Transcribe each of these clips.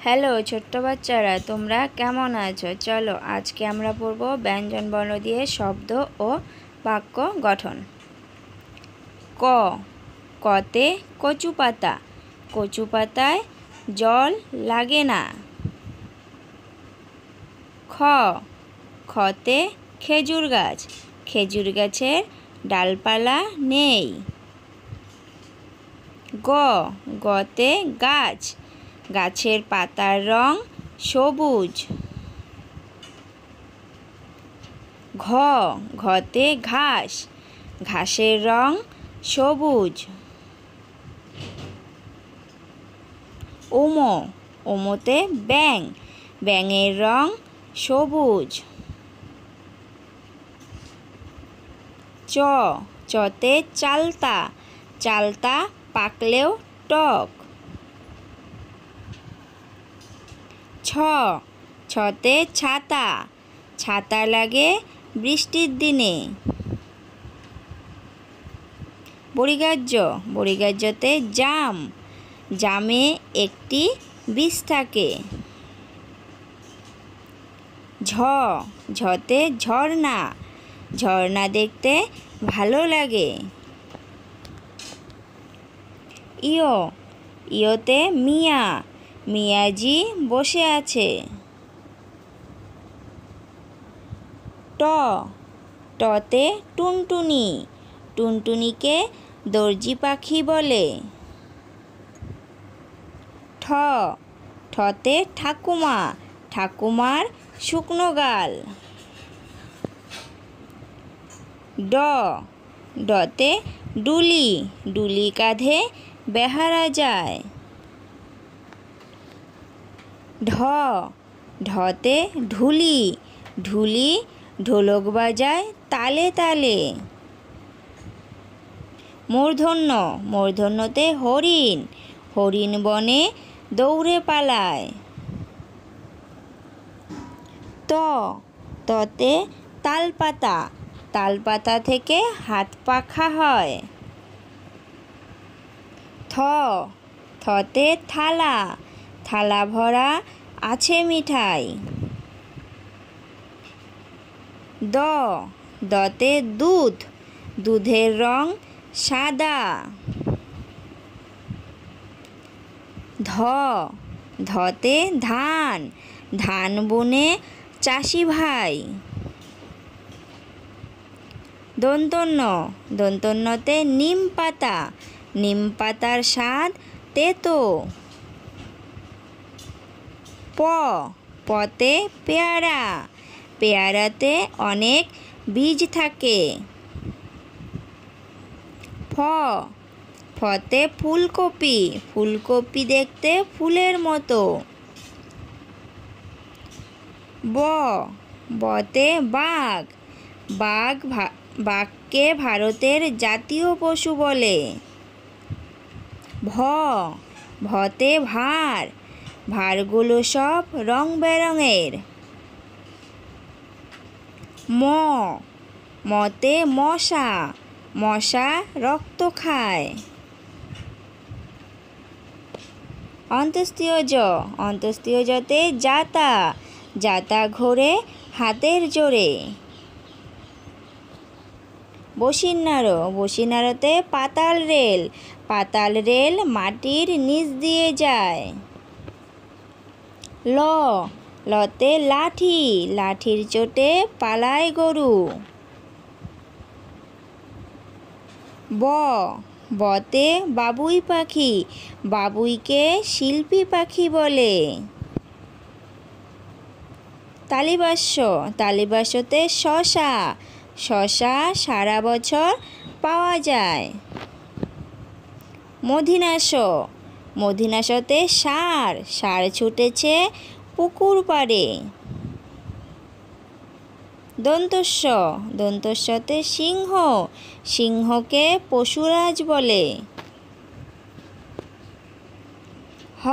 Hello ছোট্ট বাচ্চারা, তোমরা কেমন আছো? চলো আজকে আমরা পড়ব ব্যঞ্জন বর্ণ দিয়ে শব্দ ও বাক্য গঠন। ক, কতে কচু পাতা, কচু পাতায় জল লাগে না। খ, খতে খেজুর গাছ, খেজুর গাছের ডালপালা নেই। গ, গতে গাছ, গাছের পাতার রং সবুজ। ঘ, ঘতে ঘাস, ঘাসের রং সবুজ। ওম, ওমতে ব্যাঙ, ব্যাঙের রং সবুজ। চ, চতে চালতা, চালতা পাকলেও টক। ছ, ছতে ছাতা, ছাতা লাগে বৃষ্টির দিনে। বরিগাহ্য, বরিগাহ্যতে জাম, জামে একটি বীজ থাকে। ঝ, ঝতে ঝর্ণা, ঝর্ণা দেখতে ভালো লাগে। ইয়, ইয়তে মিয়া, মিয়াজি বসে আছে। ট, টতে টুনটুনি, টুনটুনিকে দর্জি পাখি বলে। ঠ, ঠতে ঠাকুমা, ঠাকুমার শুকনো গাল। ড, ডতে ডুলি, ডুলি কাঁধে বেহারা যায়। ঢ, ঢতে ঢুলি, ঢুলি ঢোলক বাজায় তালে তালে। মূর্ধন্য, মূর্ধন্যতে হরিণ, হরিণ বনে দৌড়ে পালায়। ত, ততে তালপাতা, তালপাতা থেকে হাত পাখা হয়। থ, থতে থালা, থালা ভরা আছে মিঠাই। দ, দতে দুধ, দুধের রং সাদা। ধ, ধতে ধান, ধান বুনে চাষি ভাই। দন্তন্য, দন্তন্যতে নিম পাতা, নিম পাতার স্বাদ তেতো। প, পতে পেয়ারা, পেয়ারাতে অনেক বীজ থাকে। ফ, ফতে ফুলকপি, ফুলকপি দেখতে ফুলের মতো। ব, বতে বাঘ, বাঘ বাঘকে ভারতের জাতীয় পশু বলে। ভ, ভতে ভাঁড়, ভাঁড়গুলো সব রং বেরঙের। ম, মতে মশা, মশা রক্ত খায়। অন্ত্যেষ্টিয় জ, অন্ত্যেষ্টিয় জতে জাতা, জাতা ঘোরে হাতের জোরে। বসিন্নার, বসিন্নারতে পাতাল রেল, পাতাল রেল মাটির নিচ দিয়ে যায়। ল, লতে লাঠি, লাঠির চোটে পালায় গরু। ব, বতে বাবুই পাখি, বাবুইকে শিল্পী পাখি বলে। তালিবাস্য, তালিবাস্যতে শশা, শশা সারা বছর পাওয়া যায়। মধিনাশ, মধিনাশতে ষাঁড়, ষাঁড় ছুটেছে পুকুর পাড়ে। দন্তস্ব, দন্তস্বতে সিংহ, সিংহকে পশুরাজ বলে। হ,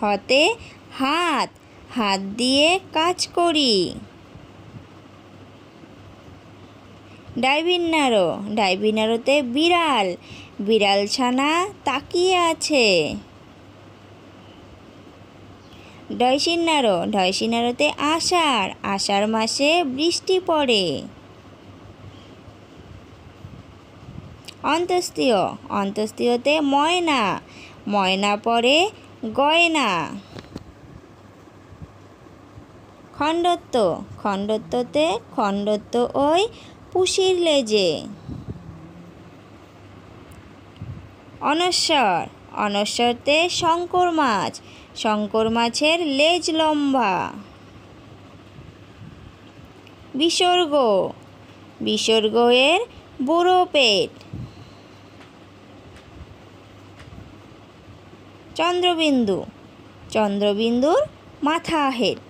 হতে হাত, হাত দিয়ে কাজ করি। ডাইভিন্নার, ডাইভিন্নারতে বিড়াল, বিড়াল ছানা তাকিয়ে আছে। ঢয়সিন্নারো, ঢয়সিন্নারোতে আষাঢ়, আষাঢ় মাসে বৃষ্টি পড়ে। অন্ত্যেষ্টিয়, অন্ত্যেষ্টিয়তে ময়না, ময়না পড়ে গয়না। খণ্ডত্ব, খণ্ডত্বতে খণ্ডত্ব ওই পুষির লেজে। অনস্বর, অনস্বরতে শঙ্কর মাছ, শঙ্কর মাছের লেজ লম্বা। বিসর্গ, বিসর্গ এর বুড়ো পেট। চন্দ্রবিন্দু, চন্দ্রবিন্দুর মাথা হেড।